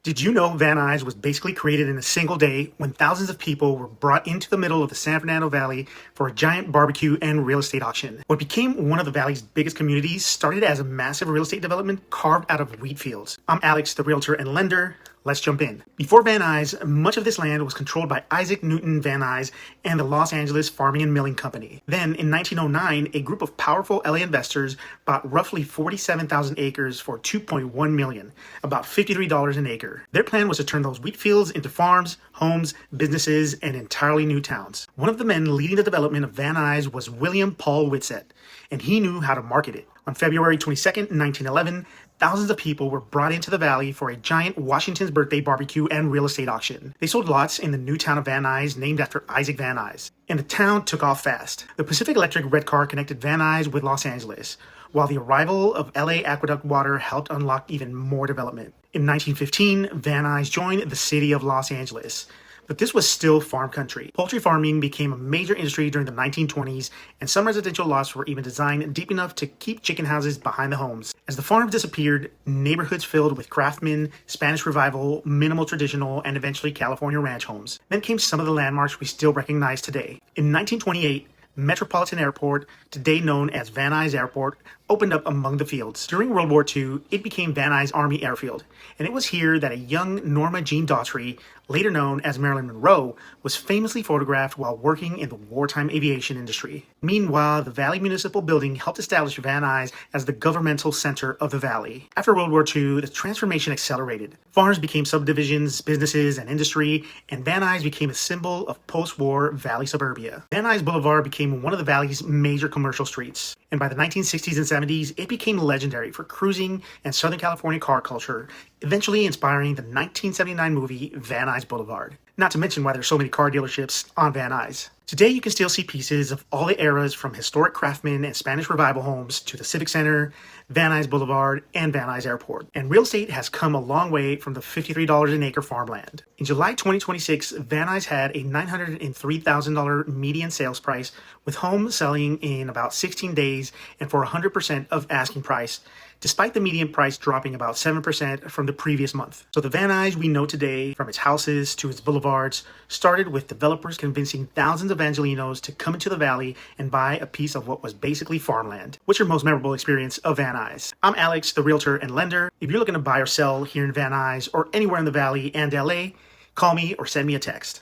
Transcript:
Did you know Van Nuys was basically created in a single day when thousands of people were brought into the middle of the San Fernando Valley for a giant barbecue and real estate auction? What became one of the valley's biggest communities started as a massive real estate development carved out of wheat fields. I'm Alex, the realtor and lender. Let's jump in. Before Van Nuys, much of this land was controlled by Isaac Newton Van Nuys and the Los Angeles Farming and Milling Company. Then, in 1909, a group of powerful LA investors bought roughly 47,000 acres for $2.1 million, about $53 an acre. Their plan was to turn those wheat fields into farms, homes, businesses, and entirely new towns. One of the men leading the development of Van Nuys was William Paul Whitsett, and he knew how to market it. On February 22nd, 1911, thousands of people were brought into the valley for a giant Washington's birthday barbecue and real estate auction. They sold lots in the new town of Van Nuys, named after Isaac Van Nuys, and the town took off fast. The Pacific Electric red car connected Van Nuys with Los Angeles, while the arrival of LA aqueduct water helped unlock even more development. In 1915, Van Nuys joined the city of Los Angeles. But this was still farm country. Poultry farming became a major industry during the 1920s, and some residential lots were even designed deep enough to keep chicken houses behind the homes. As the farms disappeared, neighborhoods filled with craftsmen, Spanish Revival, minimal traditional, and eventually California ranch homes. Then came some of the landmarks we still recognize today. In 1928, Metropolitan Airport, today known as Van Nuys Airport, opened up among the fields. During World War II, it became Van Nuys Army Airfield, and it was here that a young Norma Jean Daughtry, later known as Marilyn Monroe, was famously photographed while working in the wartime aviation industry. Meanwhile, the Valley Municipal Building helped establish Van Nuys as the governmental center of the valley. After World War II, the transformation accelerated. Farms became subdivisions, businesses, and industry, and Van Nuys became a symbol of post-war valley suburbia. Van Nuys Boulevard became one of the valley's major commercial streets, and by the 1960s and 70s, it became legendary for cruising and Southern California car culture, eventually inspiring the 1979 movie Van Nuys Boulevard. Not to mention why there's so many car dealerships on Van Nuys. Today, you can still see pieces of all the eras from historic craftsman and Spanish Revival homes to the Civic Center, Van Nuys Boulevard, and Van Nuys Airport. And real estate has come a long way from the $53 an acre farmland. In July 2026, Van Nuys had a $903,000 median sales price, with homes selling in about 16 days and for 100% of asking price, despite the median price dropping about 7% from the previous month. So the Van Nuys we know today, from its houses to its boulevards, started with developers convincing thousands of Angelinos to come into the valley and buy a piece of what was basically farmland. What's your most memorable experience of Van Nuys? I'm Alex, the realtor and lender. If you're looking to buy or sell here in Van Nuys or anywhere in the valley and LA, call me or send me a text.